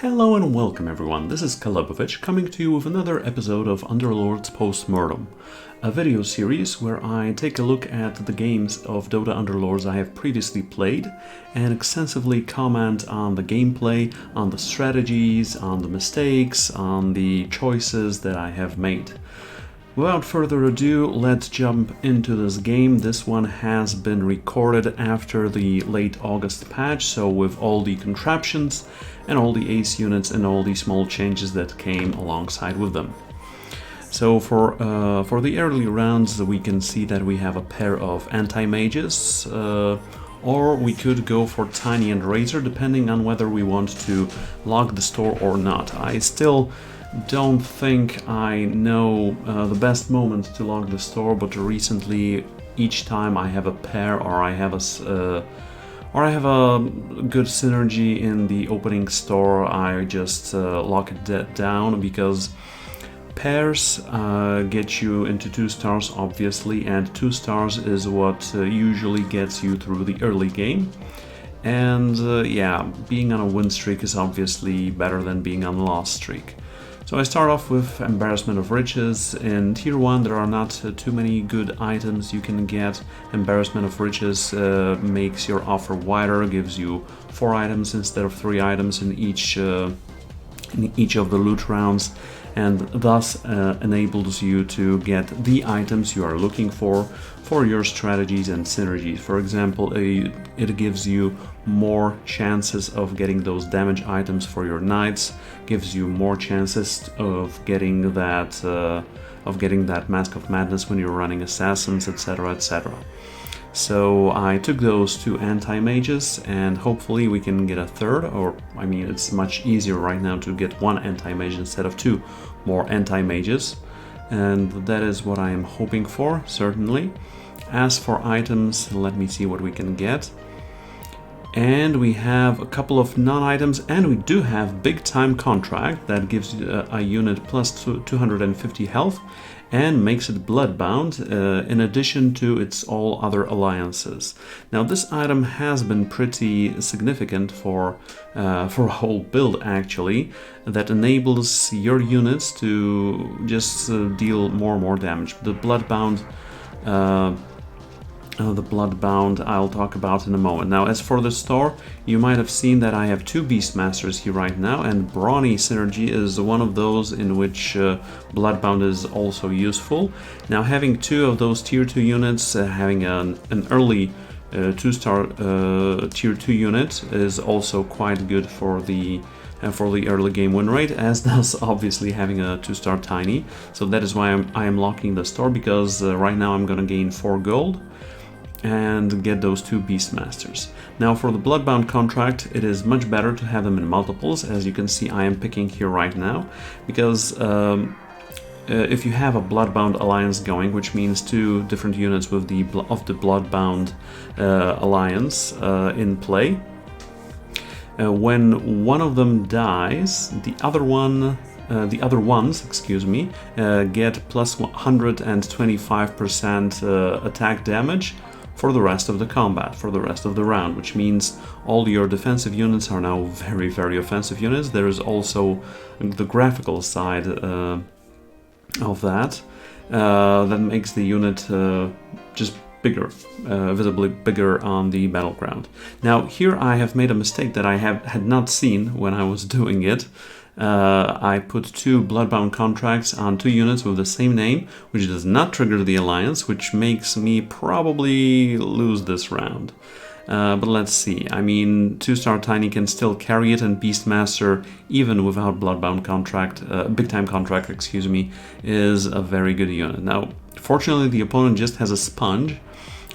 Hello and welcome everyone, this is Calebovitsch coming to you with another episode of Underlords Post-Mortem, a video series where I take a look at the games of Dota Underlords I have previously played and extensively comment on the gameplay, on the strategies, on the mistakes, on the choices that I have made. Without further ado, let's jump into this game. This one has been recorded after the late August patch, so with all the contraptions and all the ace units and all the small changes that came alongside with them. So for the early rounds we can see that we have a pair of anti-mages, or we could go for Tiny and Razor depending on whether we want to lock the store or not. I still don't think I know the best moment to log the store, but recently each time I have a pair or I have a good synergy in the opening store, I just lock it down, because pairs get you into 2 stars obviously, and 2 stars is what usually gets you through the early game. And yeah, being on a win streak is obviously better than being on a loss streak. So I start off with Embarrassment of Riches. In Tier 1 there are not too many good items you can get. Embarrassment of Riches makes your offer wider, gives you 4 items instead of 3 items in each of the loot rounds, and thus enables you to get the items you are looking for your strategies and synergies. For example, it gives you more chances of getting those damage items for your knights, gives you more chances of getting that Mask of Madness when you're running assassins, etc, etc. So I took those 2 anti-mages, and hopefully we can get a third, or I mean it's much easier right now to get 1 anti-mage instead of 2 more anti-mages, and that is what I am hoping for, certainly. As for items, let me see what we can get. And we have a couple of non-items, and we do have Big Time Contract that gives a unit plus 250 health and makes it bloodbound in addition to its all other alliances. Now this item has been pretty significant for a whole build actually, that enables your units to just deal more and more damage. The bloodbound I'll talk about in a moment. Now as for the store, you might have seen that I have 2 Beastmasters here right now, and Brawny synergy is one of those in which bloodbound is also useful. Now having 2 of those tier 2 units, having an early 2-star tier 2 unit is also quite good for the early game win rate, as does obviously having a 2-star Tiny. So that is why I am locking the store, because right now I'm gonna gain 4 gold and get those 2 Beastmasters. Now for the Bloodbound contract, it is much better to have them in multiples. As you can see, I am picking here right now, because if you have a Bloodbound alliance going, which means 2 different units with the Bloodbound alliance in play, when one of them dies, the other ones, excuse me, get plus 125% attack damage for the rest of the combat, for the rest of the round, which means all your defensive units are now very, very offensive units. There is also the graphical side of that that makes the unit just bigger, visibly bigger on the battleground. Now here I have made a mistake that I had not seen when I was doing it. I put 2 Bloodbound contracts on 2 units with the same name, which does not trigger the alliance, which makes me probably lose this round. But let's see. I mean, 2-star Tiny can still carry it, and Beastmaster, even without Bloodbound contract, Big Time Contract, excuse me, is a very good unit. Now, fortunately, the opponent just has a Sponge,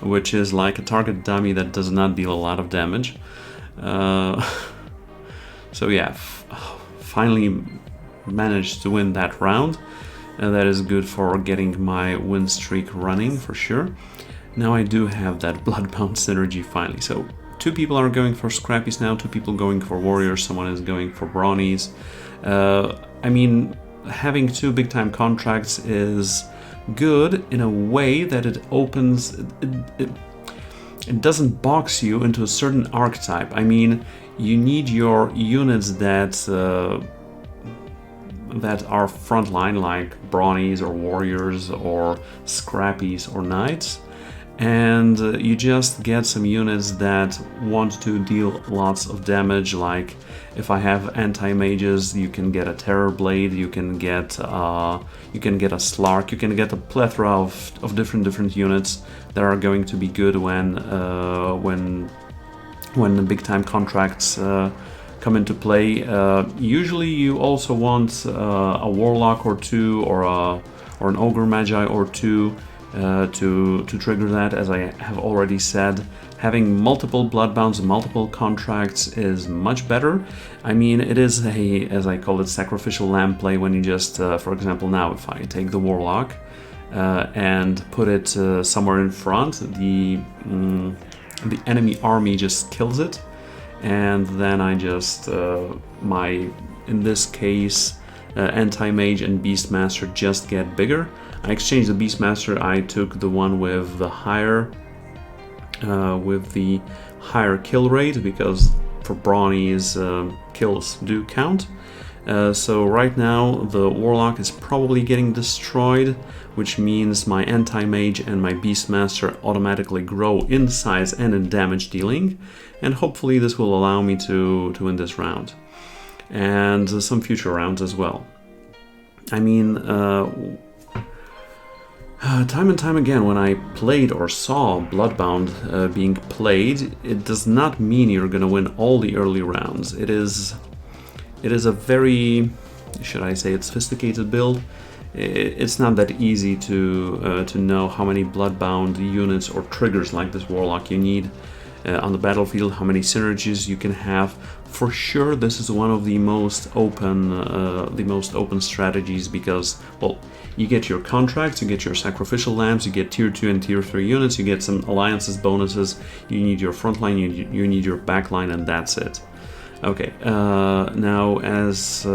which is like a target dummy that does not deal a lot of damage. So yeah, finally managed to win that round, and that is good for getting my win streak running for sure. Now I do have that Bloodbound synergy finally. So 2 people are going for Scrappies now, 2 people going for Warriors, someone is going for Brawnies. I mean, having 2 Big Time contracts is good in a way that it opens... It doesn't box you into a certain archetype. I mean, you need your units that are frontline, like Brawnies or Warriors or Scrappies or Knights, and you just get some units that want to deal lots of damage. Like if I have anti-mages, you can get a Terror Blade, you can get a Slark, you can get a plethora of different units that are going to be good when the big time contracts come into play. Usually you also want a Warlock or two, or an Ogre Magi or two to trigger that. As I have already said, having multiple Bloodbounds, multiple contracts is much better. I mean, it is a, as I call it, sacrificial lamb play when you just, for example, now if I take the Warlock and put it somewhere in front, the enemy army just kills it, and then I just, in this case, Anti-Mage and Beastmaster just get bigger. I exchanged the Beastmaster, I took the one with the higher kill rate, because for Brawnies kills do count. So right now the Warlock is probably getting destroyed, which means my Anti-Mage and my Beastmaster automatically grow in size and in damage dealing, and hopefully this will allow me to win this round, and some future rounds as well. I mean, time and time again when I played or saw Bloodbound being played, it does not mean you're gonna win all the early rounds. It is a very, should I say, sophisticated build. It's not that easy to know how many Bloodbound units or triggers like this Warlock you need on the battlefield, how many synergies you can have. For sure, this is one of the most open strategies, because, well, you get your contracts, you get your sacrificial lambs, you get tier 2 and tier 3 units, you get some alliances bonuses, you need your frontline, you need your backline, and that's it. Okay, now as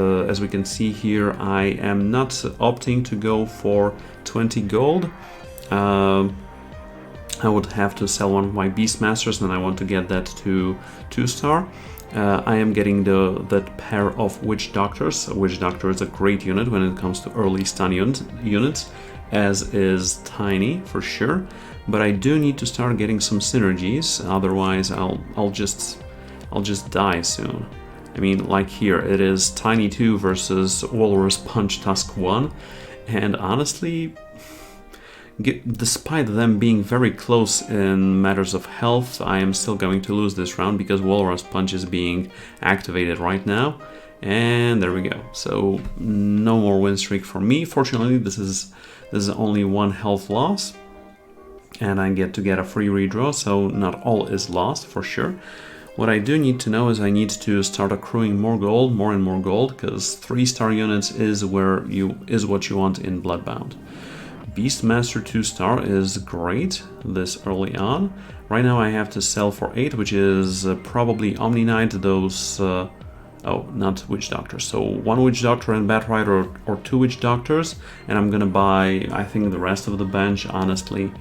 we can see here, I am not opting to go for 20 gold. I would have to sell one of my Beastmasters, and I want to get that to 2-star. I am getting that pair of Witch Doctors. Witch Doctor is a great unit when it comes to early stun units, as is Tiny for sure. But I do need to start getting some synergies, otherwise I'll just die soon. I mean, like here, it is Tiny 2 versus Walrus Punch Tusk 1, and honestly, despite them being very close in matters of health, I am still going to lose this round because Walrus Punch is being activated right now. And there we go. So no more win streak for me. Fortunately, this is only one health loss, and I get to get a free redraw, so not all is lost for sure. What I do need to know is I need to start accruing more and more gold, because 3-star units is what you want in Bloodbound. Beastmaster 2-star is great this early on. Right now I have to sell for 8, which is probably Omni Knight, those... oh, not Witch Doctors. So 1 Witch Doctor and Bat Rider, or 2 Witch Doctors, and I'm gonna buy, I think, the rest of the bench, honestly,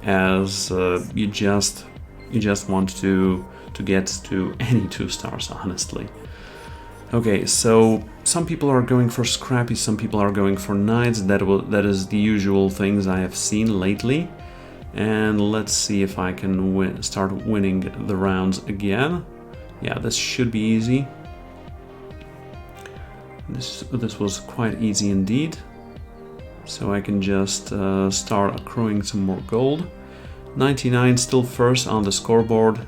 as you just want to get to any 2-stars, honestly. Okay, so some people are going for Scrappy, some people are going for Knights. That is the usual things I have seen lately. And let's see if I can start winning the rounds again. Yeah, this should be easy. This was quite easy indeed. So I can just start accruing some more gold. 99 still first on the scoreboard.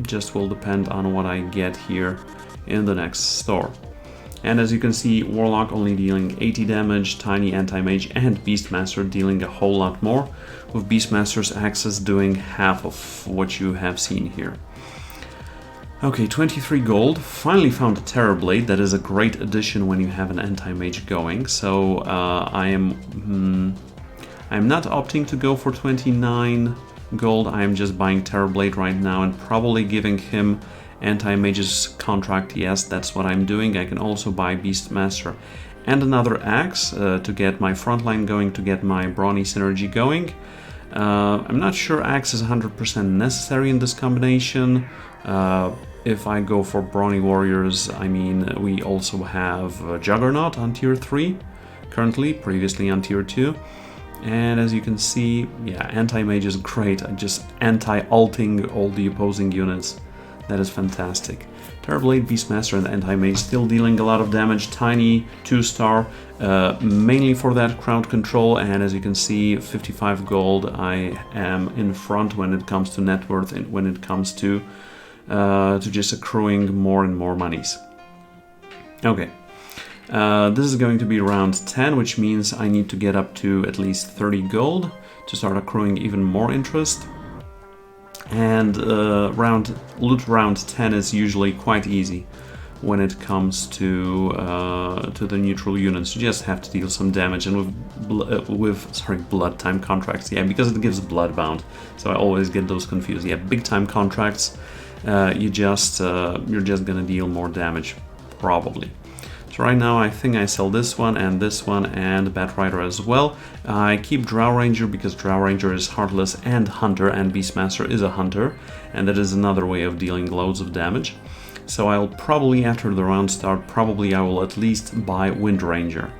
Just will depend on what I get here in the next store. And as you can see, Warlock only dealing 80 damage, Tiny, Anti-Mage, and Beastmaster dealing a whole lot more, with Beastmaster's Axis doing half of what you have seen here. Okay, 23 gold. Finally found a Terror Blade. That is a great addition when you have an Anti-Mage going. So I'm not opting to go for 29 gold. I am just buying Terror Blade right now and probably giving him Anti-Mage's contract. Yes, that's what I'm doing. I can also buy Beastmaster and another axe to get my frontline going, to get my Brawny synergy going. I'm not sure axe is 100% necessary in this combination. If I go for Brawny Warriors, I mean, we also have Juggernaut on tier 3 currently, previously on tier 2. And as you can see, yeah, anti-mage is great, just anti-ulting all the opposing units. That is fantastic. Terrorblade, Beastmaster and anti-mage still dealing a lot of damage. Tiny, 2-star, mainly for that crowd control, and as you can see, 55 gold. I am in front when it comes to net worth and when it comes to just accruing more and more monies. Okay. This is going to be round 10, which means I need to get up to at least 30 gold to start accruing even more interest. And loot round 10 is usually quite easy when it comes to the neutral units. You just have to deal some damage, and with blood time contracts, yeah, because it gives bloodbound, so I always get those confused. Yeah, big time contracts, you're just gonna deal more damage probably. So right now I think I sell this one and Bat Rider as well. I keep Drow Ranger because Drow Ranger is Heartless and Hunter, and Beastmaster is a Hunter, and that is another way of dealing loads of damage. So I'll probably, after the round start, I will at least buy Wind Ranger.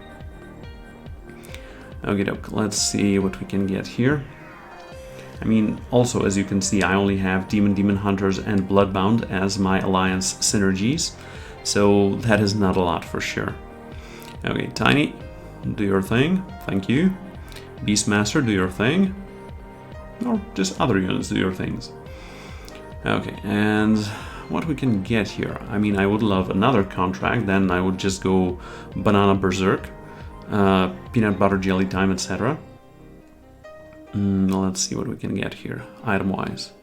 Okay, let's see what we can get here. I mean, also, as you can see, I only have Demon Hunters and Bloodbound as my alliance synergies. So that is not a lot for sure. Okay, Tiny, do your thing, thank you. Beastmaster, do your thing. Or just other units do your things. Okay, and what we can get here? I mean, I would love another contract, then I would just go Banana Berserk, Peanut Butter Jelly Time, etc. Let's see what we can get here, item-wise.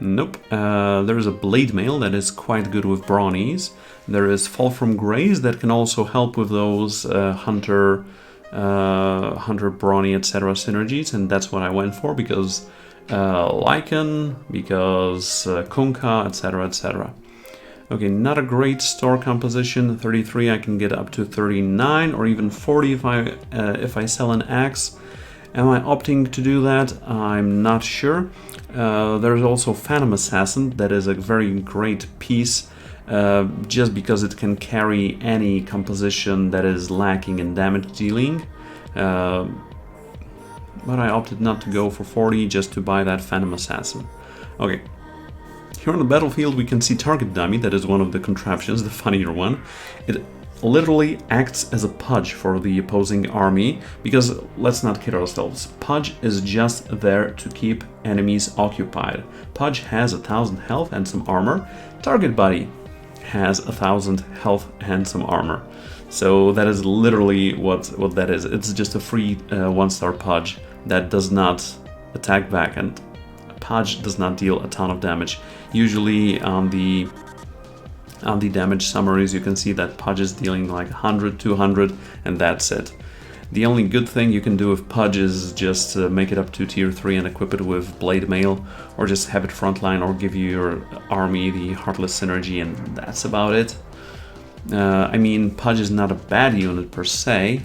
Nope. There is a Blade Mail that is quite good with Brawnies. There is Fall from Grace that can also help with those Hunter, Brawny, etc. synergies, and that's what I went for because Lycan, because Kunkka, etc. etc. Okay, not a great store composition. 33, I can get up to 39 or even 40 if I sell an axe. Am I opting to do that? I'm not sure. There's also Phantom Assassin, that is a very great piece, just because it can carry any composition that is lacking in damage dealing. But I opted not to go for 40, just to buy that Phantom Assassin. Okay. Here on the battlefield we can see Target Dummy, that is one of the contraptions, the funnier one. It literally acts as a pudge for the opposing army, because let's not kid ourselves, Pudge is just there to keep enemies occupied. Pudge has 1000 health and some armor. Target Buddy has 1000 health and some armor. So that is literally what that is. It's just a free 1-star Pudge that does not attack back, and Pudge does not deal a ton of damage. Usually on the damage summaries you can see that Pudge is dealing like 100, 200, and that's it. The only good thing you can do with Pudge is just make it up to tier 3 and equip it with Blade Mail, or just have it frontline, or give your army the Heartless synergy, and that's about it. I mean, Pudge is not a bad unit per se.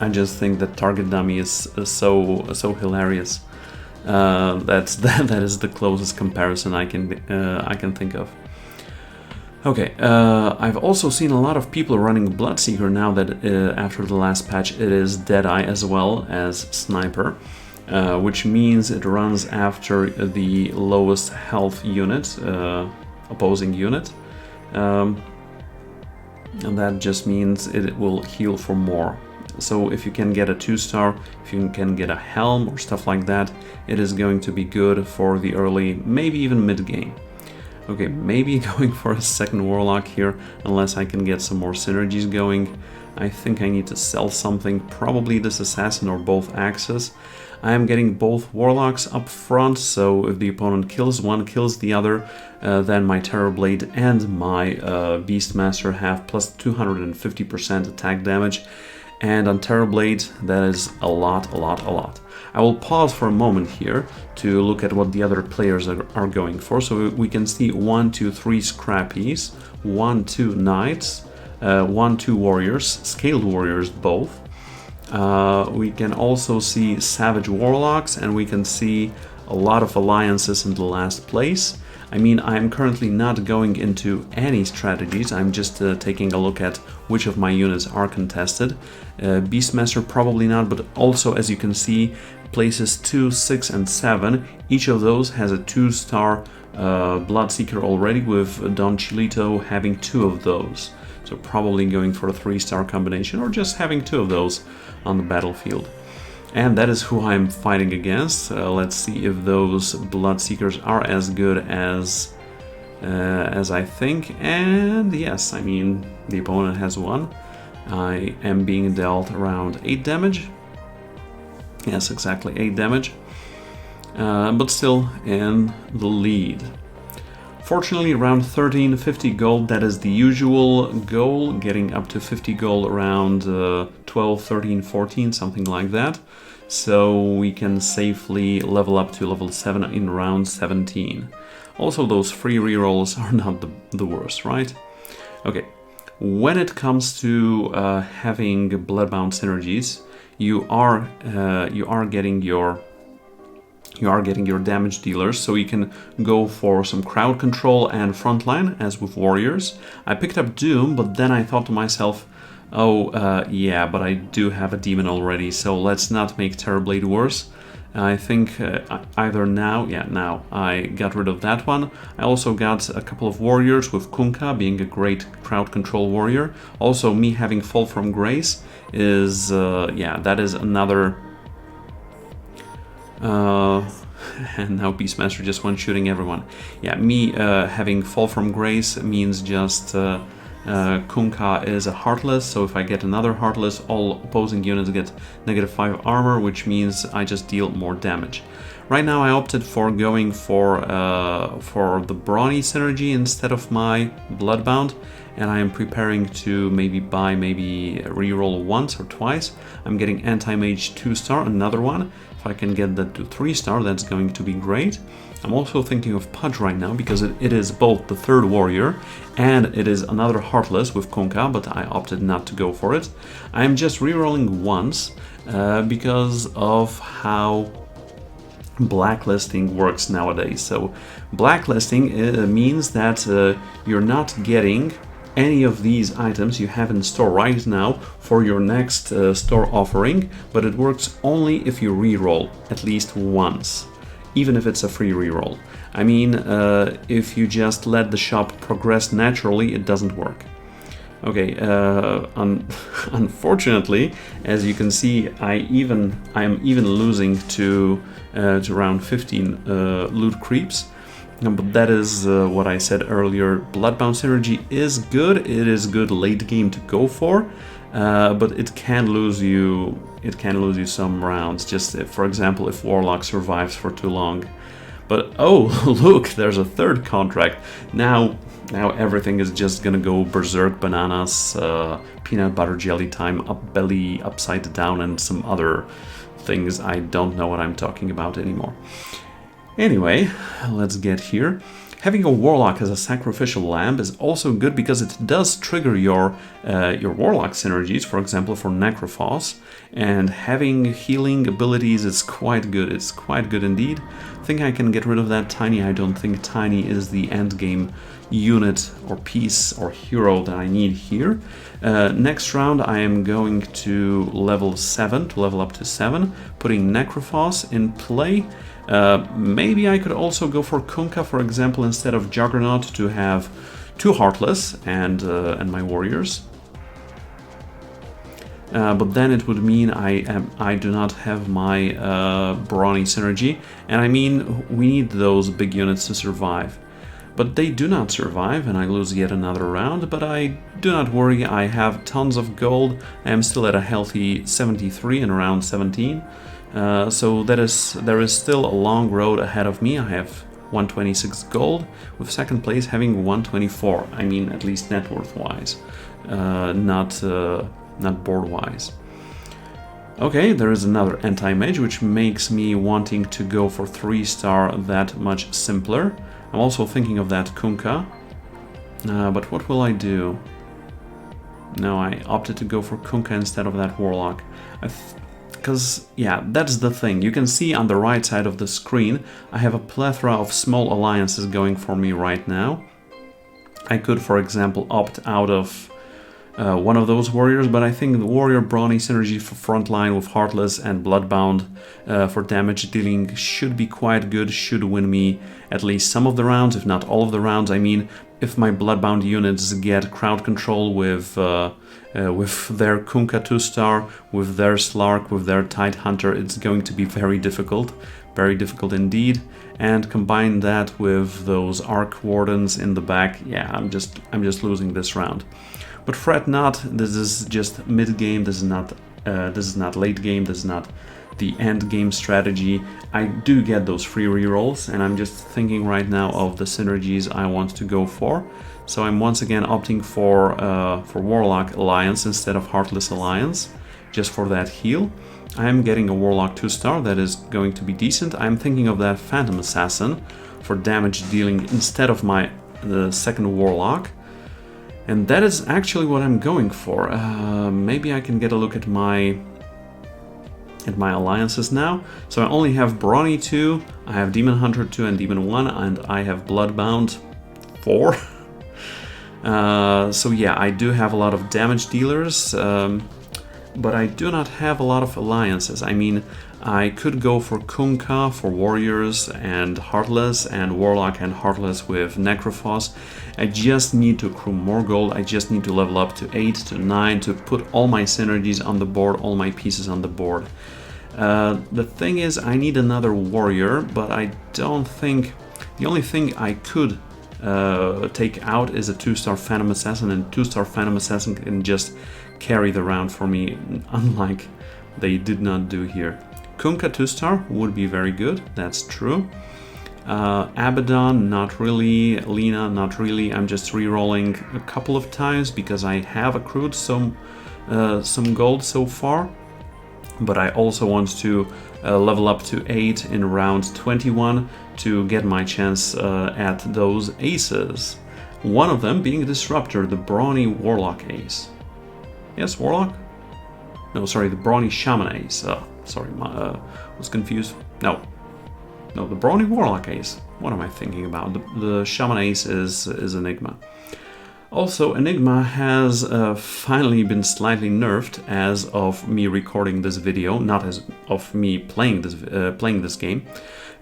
I just think that Target Dummy is so hilarious. That is the closest comparison I can think of. Okay, I've also seen a lot of people running Bloodseeker now that after the last patch it is Deadeye as well as Sniper, which means it runs after the lowest health unit, opposing unit, and that just means it will heal for more. So if you can get a 2-star, if you can get a Helm or stuff like that, it is going to be good for the early, maybe even mid-game. Okay, maybe going for a second Warlock here, unless I can get some more synergies going. I think I need to sell something, probably this Assassin or both Axes. I am getting both Warlocks up front, so if the opponent kills one, kills the other, then my Terrorblade and my Beastmaster have plus 250% attack damage. And on Terrorblade, that is a lot. I will pause for a moment here to look at what the other players are going for. So we can see 1, 2, 3 Scrappies, 1, 2 Knights, 1, 2 Warriors, Scaled Warriors both. We can also see Savage Warlocks, and we can see a lot of alliances in the last place. I mean, I'm currently not going into any strategies, I'm just taking a look at which of my units are contested. Beastmaster probably not, but also, as you can see, places 2, 6 and 7, each of those has a 2-star Bloodseeker already, with Don Chilito having 2 of those. So probably going for a 3-star combination, or just having 2 of those on the battlefield. And that is who I'm fighting against. Let's see if those Bloodseekers are as good as I think. And yes, I mean, the opponent has 1. I am being dealt around 8 damage. Yes, exactly 8 damage. But still in the lead. Fortunately, around 13, 50 gold, that is the usual goal, getting up to 50 gold around 12, 13, 14, something like that. So we can safely level up to level 7 in round 17. Also, those free rerolls are not the worst, right? Okay, when it comes to having Bloodbound synergies, you are getting your damage dealers, so you can go for some crowd control and frontline, as with warriors. I picked up Doom, but then I thought to myself, oh, yeah, but I do have a demon already, so let's not make Terrorblade worse. I think either now I got rid of that one. I also got a couple of warriors, with Kunkka being a great crowd control warrior. Also, me having Fall from Grace is, yeah, that is another... and now Beastmaster just went shooting everyone. Yeah, me having Fall from Grace means just Kunkka is a Heartless, so if I get another Heartless, all opposing units get -5 armor, which means I just deal more damage. Right now I opted for going for the Brawny synergy instead of my Bloodbound, and I am preparing to maybe reroll once or twice. I'm getting Anti-Mage 2-star, another one. If I can get that to 3-star, that's going to be great. I'm also thinking of Pudge right now, because it is both the 3rd warrior and it is another Heartless with Kunkka, but I opted not to go for it. I'm just rerolling once because of how blacklisting works nowadays. So blacklisting means that you're not getting any of these items you have in store right now for your next store offering, but it works only if you reroll at least once, even if it's a free reroll. I mean, if you just let the shop progress naturally, it doesn't work. Okay, unfortunately, as you can see, I am even losing to around 15 loot creeps. But that is what I said earlier. Bloodbound synergy is good. It is good late game to go for, but it can lose you. It can lose you some rounds. Just for example, if Warlock survives for too long. But oh, look, there's a 3rd contract. Now everything is just gonna go berserk bananas, peanut butter jelly time, belly upside down, and some other things. I don't know what I'm talking about anymore. Anyway, let's get here. Having a Warlock as a sacrificial lamb is also good because it does trigger your Warlock synergies, for example for Necrophos, and having healing abilities is quite good. It's quite good indeed. I think I can get rid of that Tiny. I don't think Tiny is the endgame unit or piece or hero that I need here. Next round I am going to level 7, to level up to 7, putting Necrophos in play. Maybe I could also go for Kunkka, for example, instead of Juggernaut, to have 2 Heartless and my warriors. But then it would mean I do not have my Brawny synergy, and I mean we need those big units to survive. But they do not survive, and I lose yet another round, but I do not worry, I have tons of gold. I am still at a healthy 73 in round 17. So there is still a long road ahead of me. I have 126 gold, with 2nd place having 124. I mean, at least net worth wise, not board wise. Okay, there is another anti-mage, which makes me wanting to go for 3-star that much simpler. I'm also thinking of that Kunkka, but what will I do? No, I opted to go for Kunkka instead of that Warlock. Because, yeah, that's the thing. You can see on the right side of the screen, I have a plethora of small alliances going for me right now. I could, for example, opt out of one of those warriors, but I think the warrior brawny synergy for frontline with Heartless and Bloodbound for damage dealing should be quite good, should win me at least some of the rounds, if not all of the rounds. I mean, if my Bloodbound units get crowd control with their Kunkka 2-star, with their Slark, with their Tidehunter, it's going to be very difficult indeed. And combine that with those Arc Wardens in the back, yeah, I'm just losing this round. But fret not, this is just mid-game, this is not late game, this is not the end game strategy. I do get those free rerolls, and I'm just thinking right now of the synergies I want to go for. So I'm once again opting for Warlock Alliance instead of Heartless Alliance, just for that heal. I am getting a Warlock 2-star, that is going to be decent. I'm thinking of that Phantom Assassin for damage dealing instead of the second Warlock. And that is actually what I'm going for. Maybe I can get a look at my alliances now. So I only have Brawny 2, I have Demon Hunter 2 and Demon 1, and I have Bloodbound 4. So yeah, I do have a lot of damage dealers, but I do not have a lot of alliances. I mean, I could go for Kunkka for warriors and Heartless, and Warlock and Heartless with Necrophos. I just need to accrue more gold, I just need to level up to 8 to 9 to put all my synergies on the board, all my pieces on the board. The thing is, I need another warrior, but I don't think... The only thing I could take out is a 2-star Phantom Assassin, and 2-star Phantom Assassin can just carry the round for me, unlike they did not do here. Kunkka 2-star would be very good, that's true. Abaddon, not really. Lena, not really. I'm just re-rolling a couple of times because I have accrued some gold so far. But I also want to level up to 8 in round 21 to get my chance at those aces. One of them being Disruptor, the Brawny Warlock ace. Yes, Warlock? No, sorry, the Brawny Shaman ace. Sorry, was confused. No, the Brawny Warlock ace. What am I thinking about? The Shaman ace is Enigma. Also, Enigma has finally been slightly nerfed as of me recording this video, not as of me playing this game.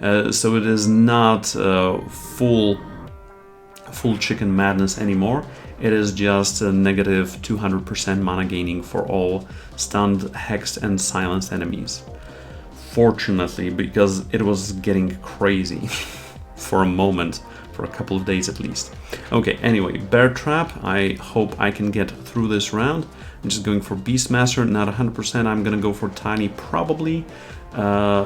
So it is not full chicken madness anymore. It is just a negative 200% mana gaining for all stunned, hexed, and silenced enemies. Fortunately, because it was getting crazy for a moment, for a couple of days at least. Okay, anyway, Bear Trap, I hope I can get through this round. I'm just going for Beastmaster, not 100%, I'm gonna go for Tiny probably,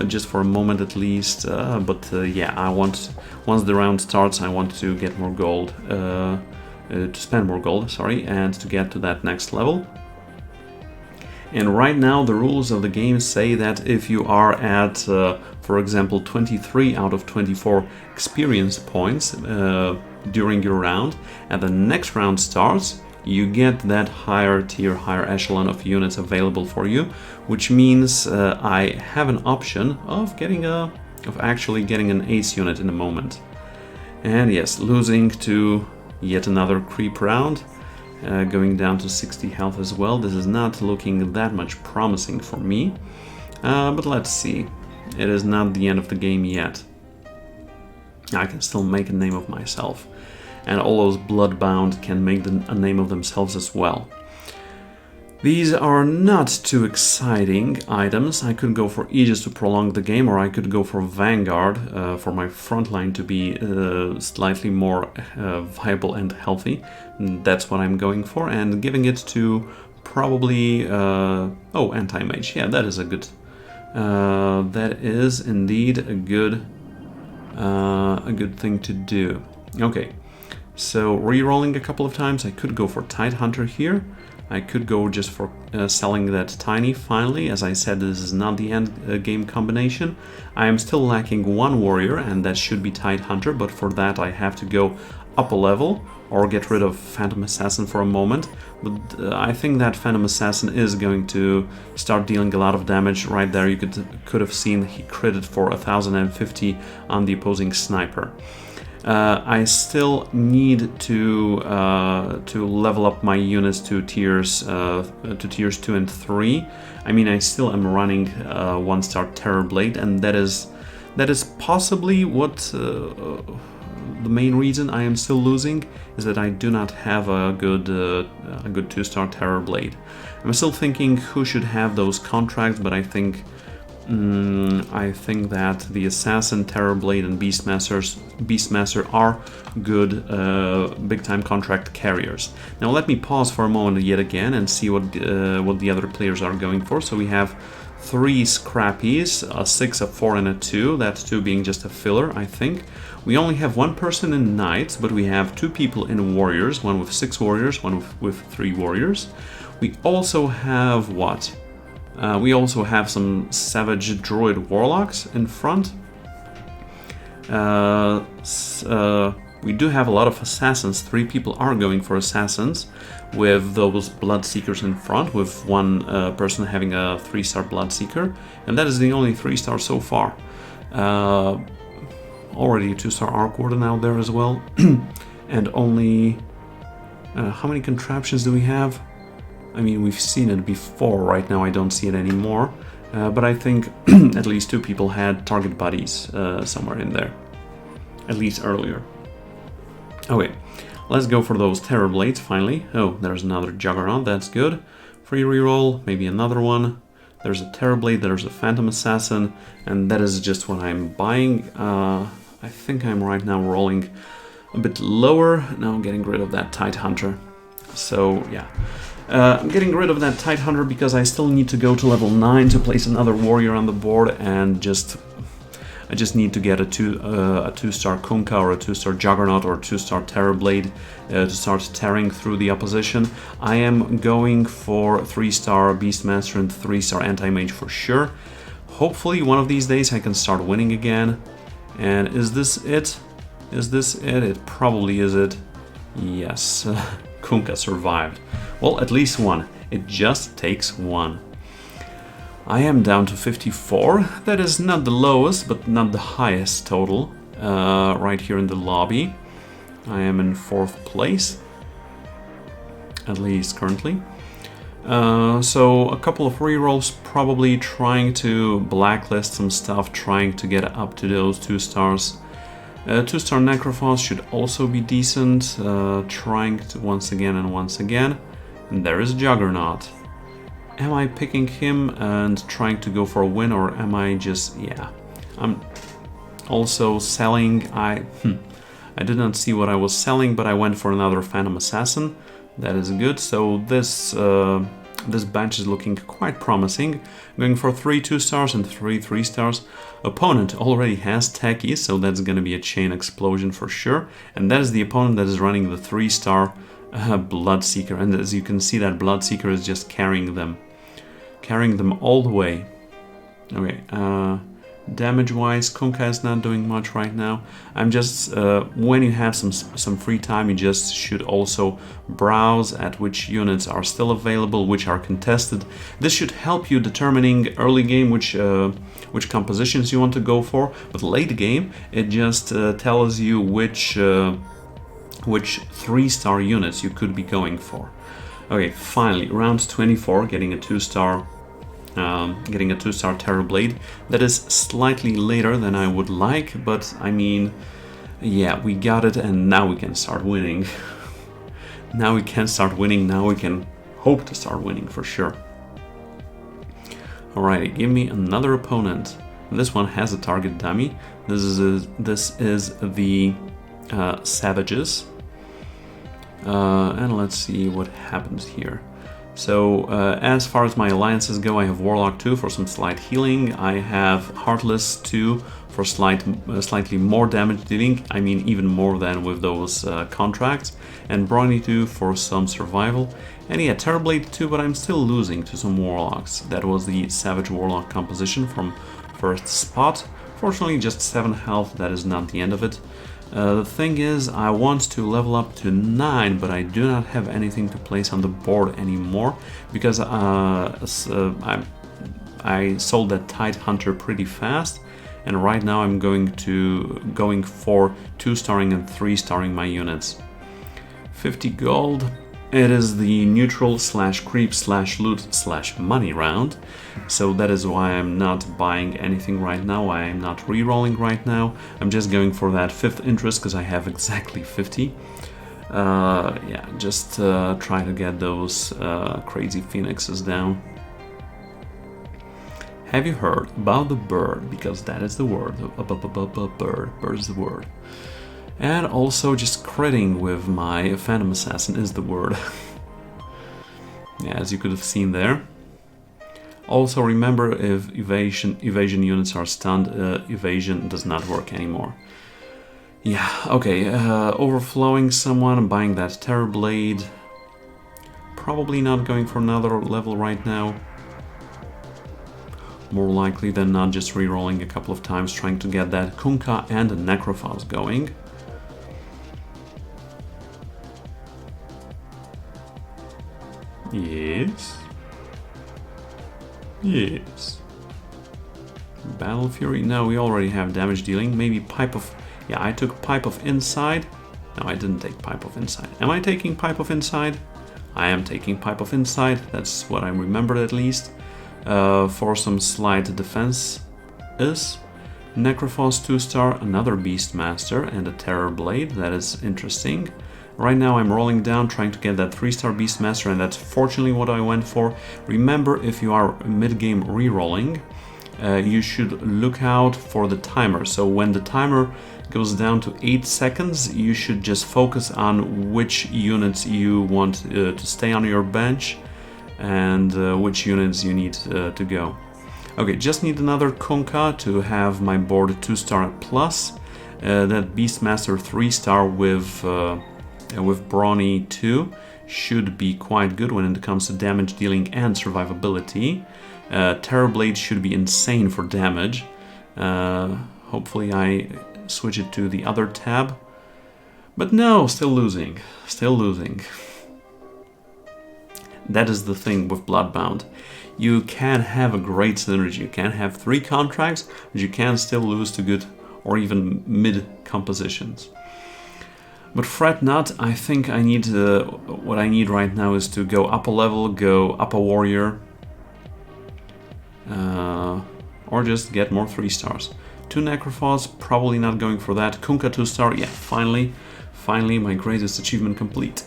just for a moment at least, yeah, once the round starts, I want to get more gold, to spend more gold, sorry, and to get to that next level. And right now the rules of the game say that if you are at, for example, 23 out of 24 experience points during your round, and the next round starts, you get that higher tier, higher echelon of units available for you, which means I have an option of actually getting an ace unit in a moment. And yes, losing to yet another creep round. Going down to 60 health as well. This is not looking that much promising for me, but let's see. It is not the end of the game yet. I can still make a name of myself, and all those Bloodbound can make a name of themselves as well. These are not too exciting items. I could go for Aegis to prolong the game, or I could go for Vanguard for my frontline to be slightly more viable and healthy. That's what I'm going for, and giving it to probably... oh, Anti-Mage. Yeah, that is a good... that is indeed a good thing to do. Okay, so re-rolling a couple of times. I could go for Tidehunter here. I could go just for selling that Tiny finally. As I said, this is not the end game combination. I am still lacking one warrior, and that should be Tidehunter, but for that I have to go up a level, or get rid of Phantom Assassin for a moment, but I think that Phantom Assassin is going to start dealing a lot of damage. Right there you could have seen he critted for 1050 on the opposing sniper. I still need to level up my units to tiers 2 and 3. I mean, I still am running 1-star Terrorblade, and that is possibly what the main reason I am still losing is that I do not have a good 2-star Terrorblade. I'm still thinking who should have those contracts, but I think that the Assassin, Terrorblade, and Beastmaster are good big-time contract carriers. Now let me pause for a moment yet again and see what the other players are going for. So we have 3 Scrappies, a 6, a 4, and a 2. That 2 being just a filler, I think. We only have 1 person in Knights, but we have 2 people in Warriors, one with 6 Warriors, one with 3 Warriors. We also have what? We also have some Savage Druid Warlocks in front. We do have a lot of Assassins. 3 people are going for Assassins, with those Bloodseekers in front, with 1 person having a 3-star Bloodseeker, and that is the only 3-star so far. Already a 2-star Arc Warden out there as well, and only... how many contraptions do we have? I mean, we've seen it before. Right now I don't see it anymore, but I think at least 2 people had target buddies somewhere in there, at least earlier. Okay, let's go for those Terrorblades finally. Oh, there's another Juggernaut, that's good. Free reroll, maybe another one. There's a Terrorblade, there's a Phantom Assassin, and that is just what I'm buying. I think I'm right now rolling a bit lower. Now I'm getting rid of that Tidehunter. So yeah, I'm getting rid of that Tidehunter because I still need to go to level 9 to place another warrior on the board, and I just need to get a 2-star Kunkka or a 2-star Juggernaut or a 2-star Terrorblade to start tearing through the opposition. I am going for 3-star Beastmaster and 3-star Anti-Mage for sure. Hopefully one of these days I can start winning again. And is this it? Is this it? It probably is it. Yes, Kunkka survived. Well, at least 1. It just takes 1. I am down to 54. That is not the lowest, but not the highest total. Right here in the lobby. I am in 4th place, at least currently. So a couple of rerolls, probably trying to blacklist some stuff, trying to get up to those 2 stars. 2-star Necrophos should also be decent, trying to once again. And there is Juggernaut. Am I picking him and trying to go for a win, or am I just... yeah. I'm also selling. I did not see what I was selling, but I went for another Phantom Assassin. That is good. So this batch is looking quite promising. Going for 3 2-stars and 3 3-stars. Opponent already has techies, so that's going to be a chain explosion for sure. And that is the opponent that is running the 3-star Bloodseeker. And as you can see, that Bloodseeker is just carrying them all the way. Okay, damage-wise, Kunkka is not doing much right now. I'm just, when you have some free time, you just should also browse at which units are still available, which are contested. This should help you determining early game which compositions you want to go for, but late game it just tells you which 3-star units you could be going for. Okay, finally, round 24, getting a 2-star. Getting a 2-star Terrorblade. That is slightly later than I would like, but I mean, yeah, we got it, and now we can start winning. Now we can start winning, now we can hope to start winning for sure. Alrighty, give me another opponent. This one has a target dummy. This is the Savages. And let's see what happens here. So, as far as my alliances go, I have Warlock 2 for some slight healing, I have Heartless 2 for slightly more damage dealing, I mean even more than with those contracts, and Brawny 2 for some survival, and yeah, Terrorblade 2, but I'm still losing to some Warlocks. That was the Savage Warlock composition from first spot. Fortunately, just 7 health, that is not the end of it. The thing is, I want to level up to 9, but I do not have anything to place on the board anymore because I sold that Tide Hunter pretty fast, and right now I'm going for 2-starring and 3-starring my units. 50 gold. It is the neutral / creep / loot / money round, so that is why I'm not buying anything right now, why I'm not re-rolling right now. I'm just going for that 5th interest because I have exactly 50. Yeah, just try to get those crazy phoenixes down. Have you heard about the bird? Because that is the word. Bird is the word. And also just critting with my Phantom Assassin is the word. Yeah, as you could have seen there. Also remember, if evasion units are stunned, evasion does not work anymore. Yeah, okay, overflowing someone, buying that Terror Blade. Probably not going for another level right now. More likely than not just re-rolling a couple of times, trying to get that Kunkka and Necrophos going. Yes. Yes. Battle Fury. No, we already have damage dealing. Maybe Pipe of... Yeah, I took Pipe of Insight. No, I didn't take Pipe of Insight. Am I taking Pipe of Insight? I am taking Pipe of Insight. That's what I remembered at least. For some slight defense is Necrophos 2-star, another Beastmaster, and a Terror Blade. That is interesting. Right now I'm rolling down, trying to get that 3-star Beastmaster, and that's fortunately what I went for. Remember, if you are mid-game re-rolling, you should look out for the timer. So when the timer goes down to 8 seconds, you should just focus on which units you want to stay on your bench and which units you need to go. Okay, just need another Kunkka to have my board 2-star plus. That Beastmaster 3-star with Brawny 2 should be quite good when it comes to damage dealing and survivability. Terror Blade should be insane for damage. Hopefully I switch it to the other tab. But no, still losing. Still losing. That is the thing with Bloodbound. You can have a great synergy. You can have 3 contracts, but you can still lose to good or even mid compositions. But fret not, I think I need what I need right now is to go up a level, go up a warrior, or just get more 3-stars. 2 Necrophos, probably not going for that. Kunkka 2-star, yeah, finally my greatest achievement complete.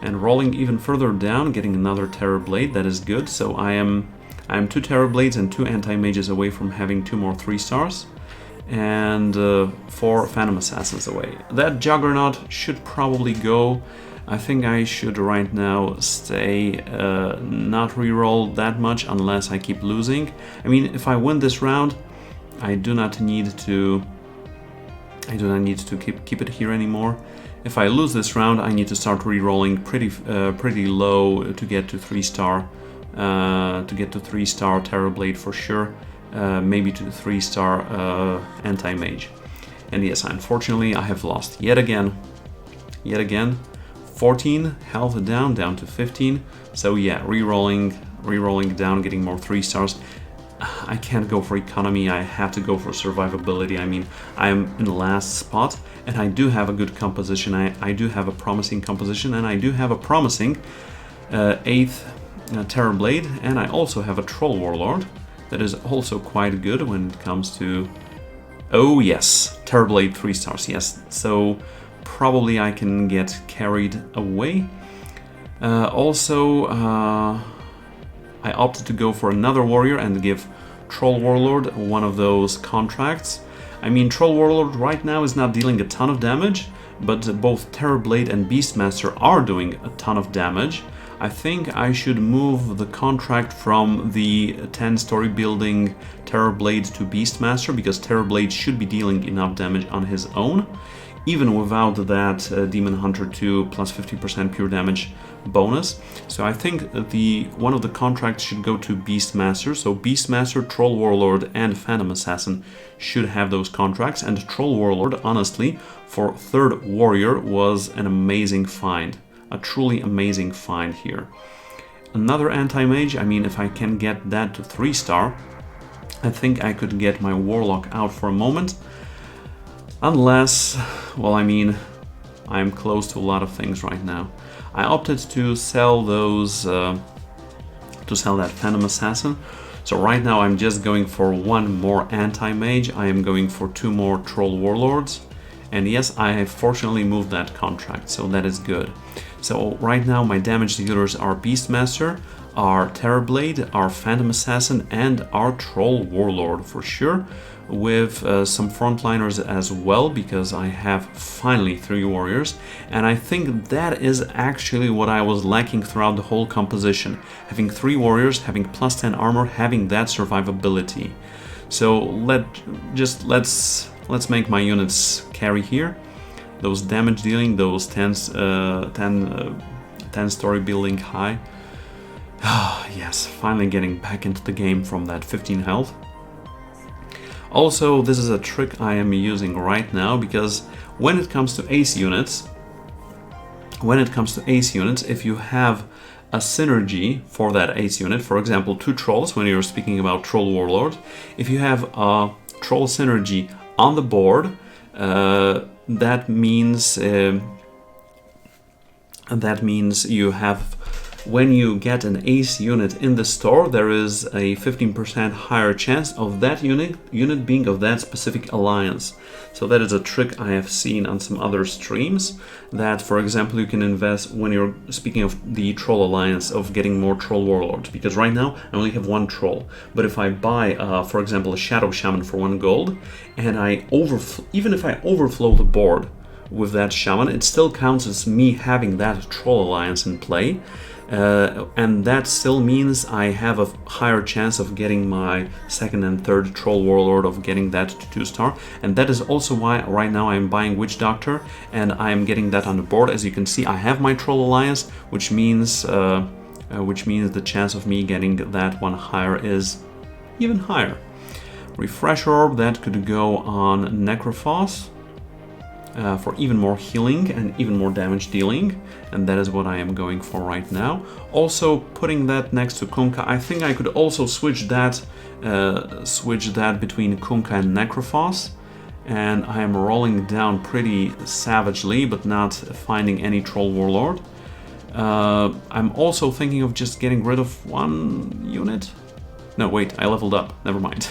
And rolling even further down, getting another Terror Blade, that is good. So I am 2 Terror Blades and 2 Anti-Mages away from having 2 more 3-stars. And 4 Phantom Assassins away. That Juggernaut should probably go. I think I should right now stay, not re-roll that much unless I keep losing. I mean, if I win this round, I do not need to keep it here anymore. If I lose this round, I need to start re-rolling pretty low to get to 3-star. To get to 3-star Terror Blade for sure. Maybe to 3-star Anti-Mage. And yes, unfortunately, I have lost yet again. 14 health down to 15. So yeah, re-rolling down, getting more 3-stars. I can't go for economy, I have to go for survivability. I mean, I'm in the last spot, and I do have a good composition. I do have a promising composition, and I do have a promising 8th Terror Blade, and I also have a Troll Warlord that is also quite good when it comes to... Oh yes, Terror Blade 3-stars, yes. So probably I can get carried away. I opted to go for another warrior and give Troll Warlord one of those contracts. I mean, Troll Warlord right now is not dealing a ton of damage, but both Terror Blade and Beastmaster are doing a ton of damage. I think I should move the contract from the 10-story building Terror Blade to Beastmaster, because Terror Blade should be dealing enough damage on his own. even without that Demon Hunter 2 plus 50% pure damage bonus. So I think one of the contracts should go to Beastmaster. So Beastmaster, Troll Warlord, and Phantom Assassin should have those contracts. And Troll Warlord, honestly, for third warrior was an amazing find. A truly amazing find here. Another anti-mage, I mean, if I can get that to 3-star, I think I could get my Warlock out for a moment. Unless, well, I mean, I'm close to a lot of things right now. I opted to sell those, to sell that Phantom Assassin. So right now I'm just going for one more anti-mage. I am going for 2 more Troll Warlords. And yes, I have fortunately moved that contract, so that is good. So right now my damage dealers are Beastmaster, our Terrorblade, our Phantom Assassin, and our Troll Warlord for sure, with some frontliners as well, because I have finally 3 warriors, and I think that is actually what I was lacking throughout the whole composition. Having 3 warriors, having plus 10 armor, having that survivability. So let's make my units carry here. Those damage dealing, those 10 story building high. Yes, finally getting back into the game from that 15 health. Also, this is a trick I am using right now, because when it comes to ace units, if you have a synergy for that ace unit, for example 2 trolls, when you're speaking about Troll Warlord, if you have a troll synergy on the board, that means you have, when you get an ace unit in the store, there is a 15% higher chance of that unit being of that specific alliance. So that is a trick I have seen on some other streams, that for example you can invest when you're speaking of the troll alliance of getting more Troll Warlords, because right now I only have 1 troll, but if I buy for example a Shadow Shaman for 1 gold, and even if I overflow the board with that shaman, it still counts as me having that troll alliance in play. And that still means I have a higher chance of getting my 2nd and 3rd Troll Warlord, of getting that to 2-star. And that is also why right now I'm buying Witch Doctor, and I am getting that on the board. As you can see, I have my Troll Alliance, which means the chance of me getting that one higher is even higher. Refresh Orb, that could go on Necrophos. For even more healing and even more damage dealing, and that is what I am going for right now. Also putting that next to Kunkka, I think I could also switch that between Kunkka and Necrophos, and I am rolling down pretty savagely, but not finding any Troll Warlord. I'm also thinking of just getting rid of 1 unit. No, wait, I leveled up. Never mind.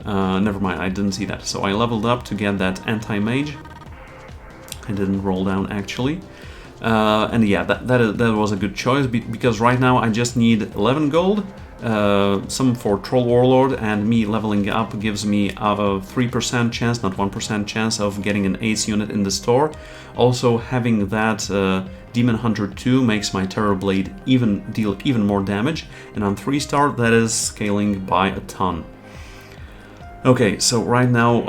Never mind, I didn't see that. So I leveled up to get that anti-mage. I didn't roll down actually. And yeah, that was a good choice, because right now I just need 11 gold, some for Troll Warlord, and me leveling up gives me a 3% chance, not 1% chance of getting an ace unit in the store. Also having that Demon Hunter 2 makes my Terrorblade deal even more damage, and on 3-star that is scaling by a ton. Okay, so right now,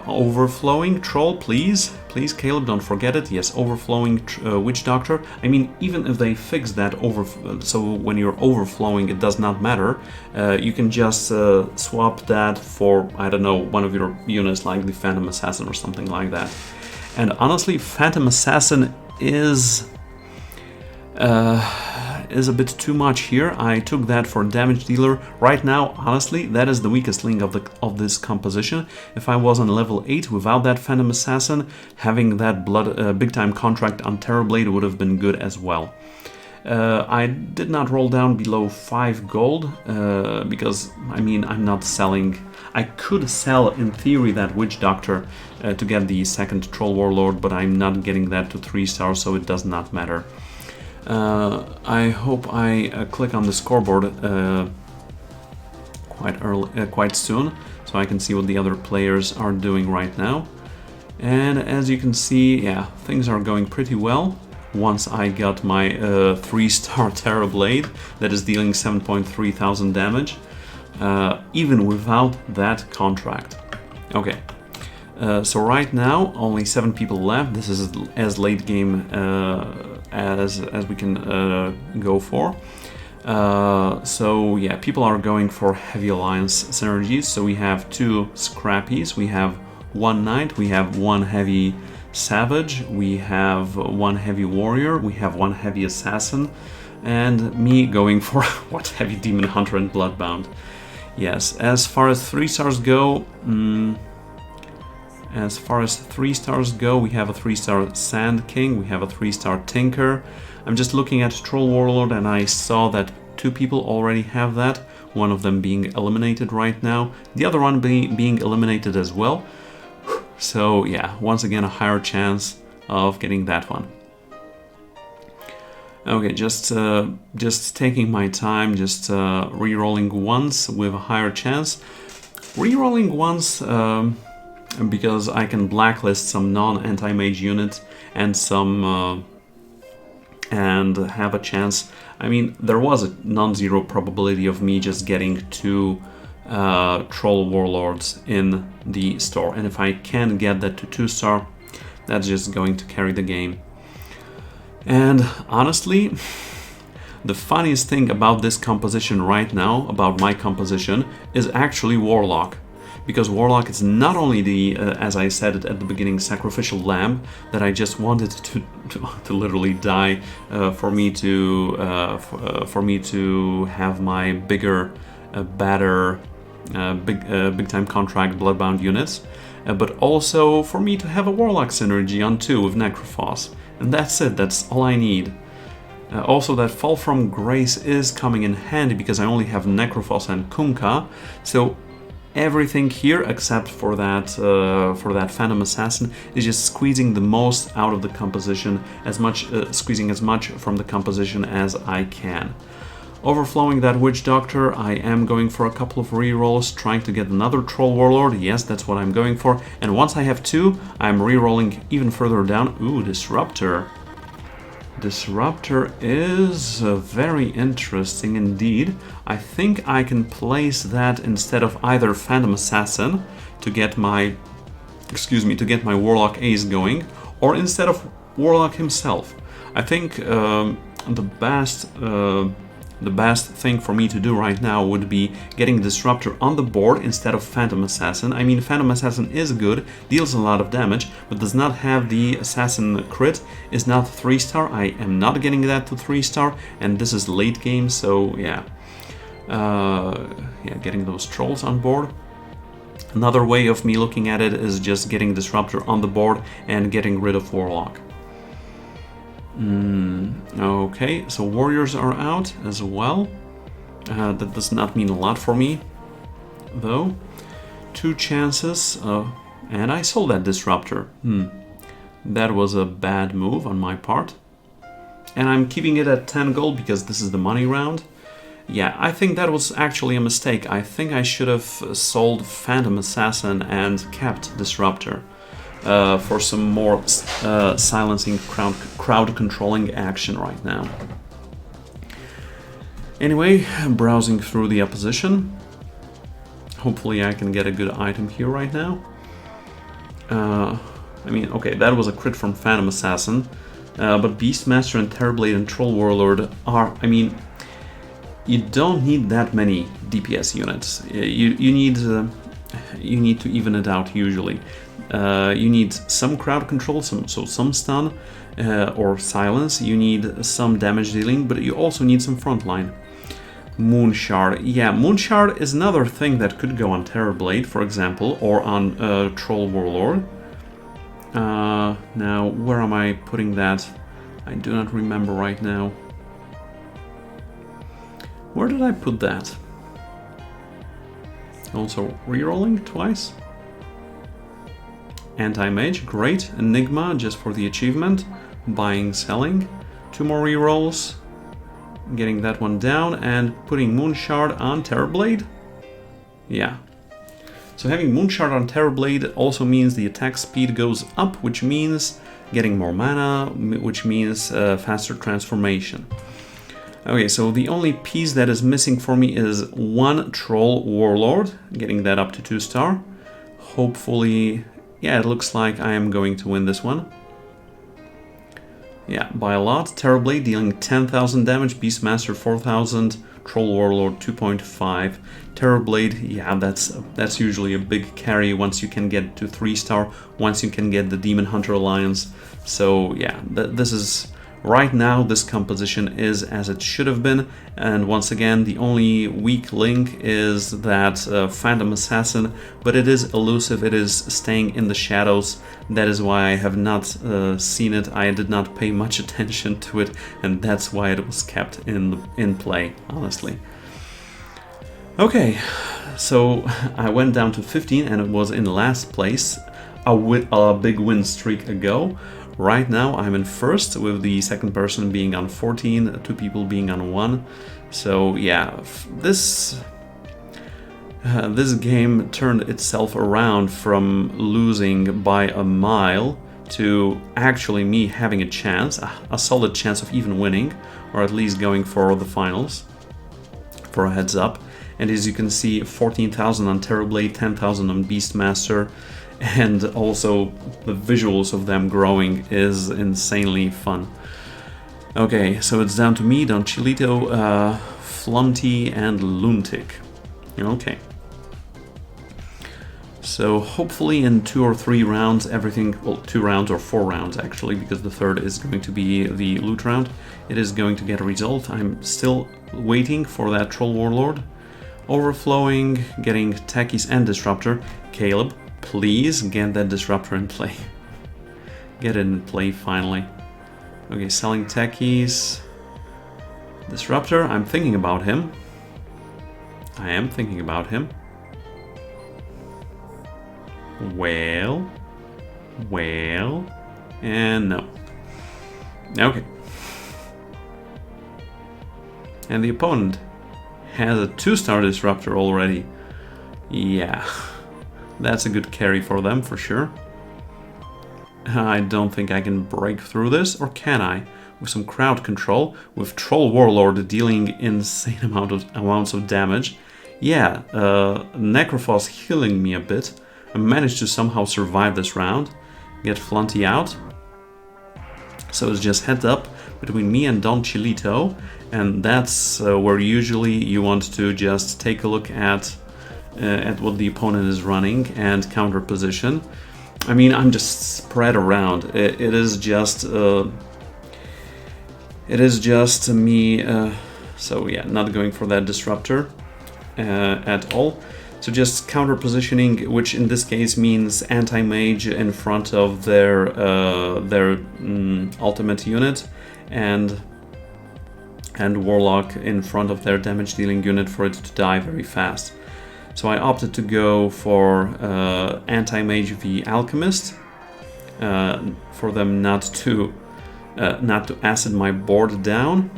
overflowing troll, please, Caleb, don't forget it. Yes, overflowing Witch Doctor. I mean, even if they fix that so when you're overflowing, it does not matter. You can just swap that for, I don't know, one of your units like the Phantom Assassin or something like that. And honestly, Phantom Assassin is a bit too much here. I took that for damage dealer. Right now, honestly, that is the weakest link of this composition. If I was on level 8 without that Phantom Assassin, having that big time contract on Terrorblade would have been good as well. I did not roll down below 5 gold, because, I mean, I'm not selling. I could sell, in theory, that Witch Doctor to get the 2nd Troll Warlord, but I'm not getting that to 3-star, so it does not matter. I hope I click on the scoreboard quite soon, so I can see what the other players are doing right now. And as you can see, yeah, things are going pretty well. Once I got my 3-star Terrorblade that is dealing 7.3 thousand damage, even without that contract. Okay, So right now, only 7 people left. This is as late game as we can go for. So yeah, people are going for heavy alliance synergies. So we have 2 scrappies, we have 1 knight, we have 1 heavy savage, we have 1 heavy warrior, we have 1 heavy assassin, and me going for what, heavy demon hunter and bloodbound. Yes, as far as 3 stars go, we have a 3-star Sand King, we have a 3-star Tinker. I'm just looking at Troll Warlord and I saw that 2 people already have that, one of them being eliminated right now, the other one being eliminated as well. So yeah, once again a higher chance of getting that one. Okay, just taking my time, just re-rolling once with a higher chance. Re-rolling once because I can blacklist some non-anti-mage units and some and have a chance. I mean, there was a non-zero probability of me just getting 2 Troll Warlords in the store, and if I can get that to 2-star, that's just going to carry the game. And honestly, the funniest thing about this composition right now, about my composition, is actually Warlock. Because Warlock is not only the, as I said at the beginning, sacrificial lamb that I just wanted to literally die for me to have my bigger, badder, big time contract bloodbound units, but also for me to have a Warlock synergy on 2 with Necrophos, and that's it. That's all I need. Also, that Fall from Grace is coming in handy because I only have Necrophos and Kunkka, so everything here except for that Phantom Assassin is just squeezing the most out of the composition, squeezing as much from the composition as I can. Overflowing that Witch Doctor, I am going for a couple of rerolls, trying to get another Troll Warlord. Yes, that's what I'm going for. And once I have 2, I'm rerolling even further down. Ooh, Disruptor. Disruptor is very interesting indeed. I think I can place that instead of either Phantom Assassin to get my, Warlock Ace going, or instead of Warlock himself. I think the best thing for me to do right now would be getting Disruptor on the board instead of Phantom Assassin. I mean, Phantom Assassin is good, deals a lot of damage, but does not have the Assassin crit, is not 3-star. I am not getting that to 3-star, and this is late game, so yeah. Getting those trolls on board. Another way of me looking at it is just getting Disruptor on the board and getting rid of Warlock. Okay, so warriors are out as well. That does not mean a lot for me, though. 2 chances, and I sold that Disruptor. That was a bad move on my part. And I'm keeping it at 10 gold because this is the money round. Yeah, I think that was actually a mistake. I think I should have sold Phantom Assassin and kept Disruptor. For some more silencing, crowd controlling action right now. Anyway, browsing through the opposition. Hopefully I can get a good item here right now. I mean, okay, that was a crit from Phantom Assassin, but Beastmaster and Terrorblade and Troll Warlord are, I mean, you don't need that many DPS units. You need to even it out usually. You need some crowd control, some stun or silence. You need some damage dealing, but you also need some frontline. Moonshard. Yeah, Moonshard is another thing that could go on Terrorblade, for example, or on Troll Warlord. Now, where am I putting that? I do not remember right now. Where did I put that? Also, rerolling twice. Anti-Mage, great. Enigma, just for the achievement. Buying, selling. 2 more rerolls. Getting that one down and putting Moonshard on Terrorblade. Yeah. So having Moonshard on Terrorblade also means the attack speed goes up, which means getting more mana, which means faster transformation. Okay, so the only piece that is missing for me is 1 Troll Warlord, getting that up to 2-star. Hopefully yeah, it looks like I am going to win this one. Yeah, by a lot. Terrorblade dealing 10,000 damage, Beastmaster 4,000, Troll Warlord 2.5. Terrorblade, yeah, that's usually a big carry once you can get to 3-star, once you can get the Demon Hunter Alliance. So yeah, this is... Right now, this composition is as it should have been, and once again, the only weak link is that Phantom Assassin, but it is elusive, it is staying in the shadows. That is why I have not seen it, I did not pay much attention to it, and that's why it was kept in play, honestly. Okay, so I went down to 15 and it was in last place a big win streak ago. Right now I'm in first, with the second person being on 14, 2 people being on 1. So yeah, this game turned itself around from losing by a mile to actually me having a chance, a solid chance of even winning, or at least going for the finals, for a heads up. And as you can see, 14,000 on Terrorblade, 10,000 on Beastmaster. And also the visuals of them growing is insanely fun. Okay, so it's down to me, Don Chilito, Flunty, and Lunatic. Okay. So hopefully in 2 or 3 rounds everything, well, 2 rounds or 4 rounds actually, because the third is going to be the loot round, it is going to get a result. I'm still waiting for that Troll Warlord. Overflowing, getting Techies and Disruptor. Caleb, please get that Disruptor in play. Get it in play finally. Okay, selling Techies. Disruptor, I'm thinking about him. I am thinking about him. Well, and no. Okay. And the opponent has a 2-star Disruptor already. Yeah. That's a good carry for them, for sure. I don't think I can break through this, or can I? With some crowd control, with Troll Warlord dealing insane amounts of damage. Yeah, Necrophos healing me a bit. I managed to somehow survive this round. Get Flunty out. So it's just heads up between me and Don Chilito, and that's where usually you want to just take a look at what the opponent is running and counter position. I mean, I'm just spread around. It is just me. So yeah, not going for that Disruptor at all. So just counter positioning, which in this case means anti-mage in front of their ultimate unit, and warlock in front of their damage dealing unit for it to die very fast. So I opted to go for anti-mage v alchemist, for them not to acid my board down.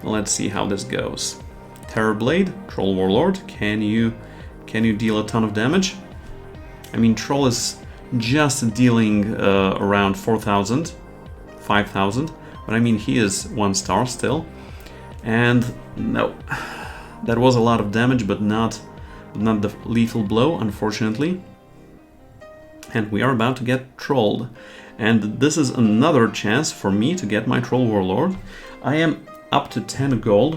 Let's see how this goes. Terrorblade, Troll Warlord, can you deal a ton of damage? I mean, Troll is just dealing around 4,000, 5,000, but I mean he is 1-star still. And no, that was a lot of damage, but not the lethal blow, unfortunately. And we are about to get trolled. And this is another chance for me to get my Troll Warlord. I am up to 10 gold,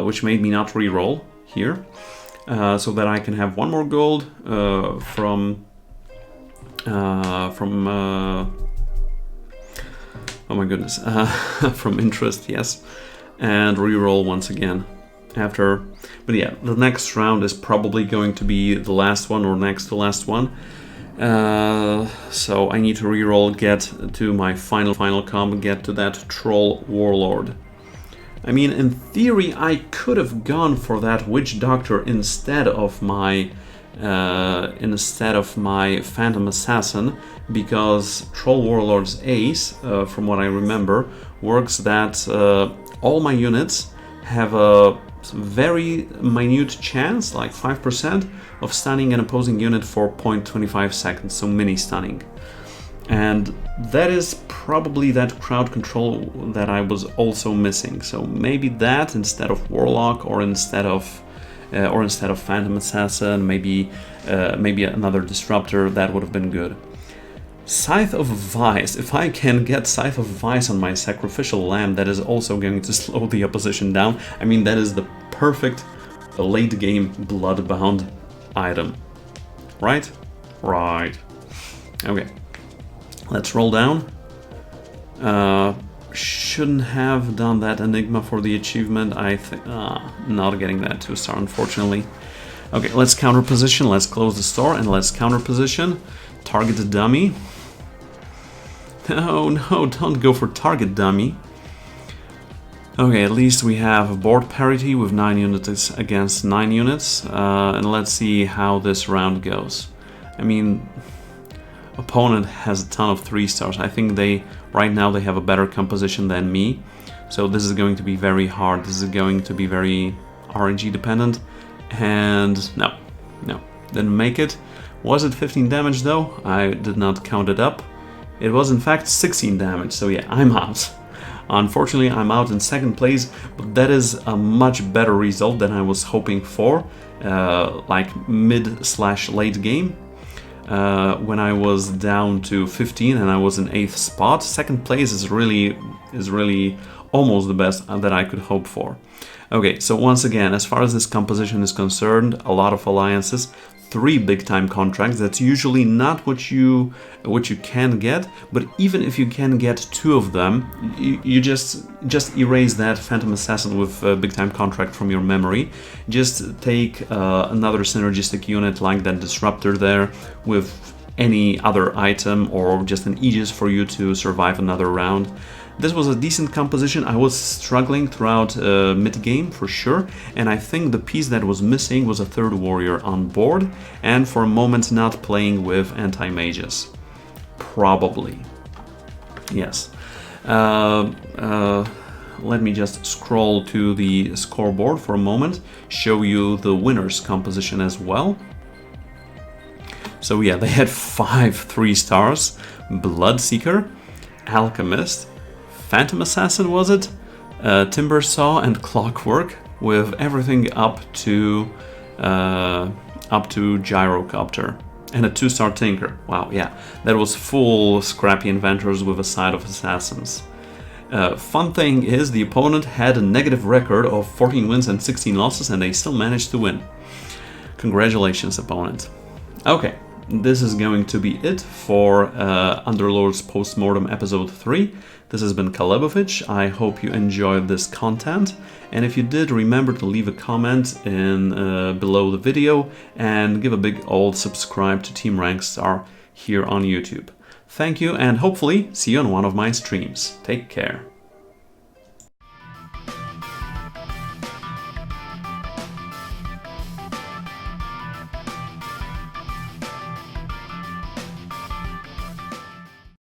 which made me not re-roll here, so that I can have 1 more gold from oh my goodness, from interest, yes, and re-roll once again after. But yeah, the next round is probably going to be the last one, or next to last one. So I need to re-roll, get to my final combo, get to that Troll Warlord. I mean, in theory, I could have gone for that Witch Doctor instead of my Phantom Assassin, because Troll Warlord's Ace, from what I remember, works that all my units have a very minute chance, like 5%, of stunning an opposing unit for 0.25 seconds, so mini stunning. And that is probably that crowd control that I was also missing. So maybe that instead of Warlock, or instead of or instead of Phantom Assassin, maybe another Disruptor, that would have been good. Scythe of Vice. If I can get Scythe of Vice on my Sacrificial Lamb, that is also going to slow the opposition down. I mean, that is the perfect late game Bloodbound item. Right? Right. Okay. Let's roll down. Shouldn't have done that Enigma for the achievement. I think not getting that 2-star, unfortunately. Okay, let's counter position. Let's close the store and let's counter position. Target the dummy. No, no, don't go for target dummy. Okay, at least we have board parity with 9 units against 9 units. And let's see how this round goes. I mean, opponent has a ton of 3-stars. I think right now they have a better composition than me. So this is going to be very hard. This is going to be very RNG dependent. And no, didn't make it. Was it 15 damage though? I did not count it up. It was in fact 16 damage, so yeah, I'm out. Unfortunately, I'm out in second place, but that is a much better result than I was hoping for, like mid/late game. When I was down to 15 and I was in 8th spot, second place is really almost the best that I could hope for. Okay, so once again, as far as this composition is concerned, a lot of alliances, 3 big-time contracts. That's usually not what you can get, but even if you can get 2 of them, you just erase that Phantom Assassin with a big-time contract from your memory. Just take another synergistic unit like that Disruptor there with any other item or just an Aegis for you to survive another round. This was a decent composition. I was struggling throughout mid-game for sure, and I think the piece that was missing was a 3rd warrior on board, and for a moment not playing with anti-mages. Probably. Yes. Let me just scroll to the scoreboard for a moment, show you the winner's composition as well. So yeah, they had 5 3-stars, Bloodseeker, Alchemist, Phantom Assassin, was it? Timber Saw and Clockwork, with everything up to Gyrocopter, and a 2-star Tinker. Wow, yeah, that was full Scrappy Inventors with a side of Assassins. Fun thing is, the opponent had a negative record of 14 wins and 16 losses, and they still managed to win. Congratulations, opponent. Okay, this is going to be it for Underlords Post-Mortem Episode 3. This has been Calebovitsch. I hope you enjoyed this content, and if you did, remember to leave a comment below the video and give a big old subscribe to Team Rankstar here on YouTube. Thank you, and hopefully see you on one of my streams. Take care.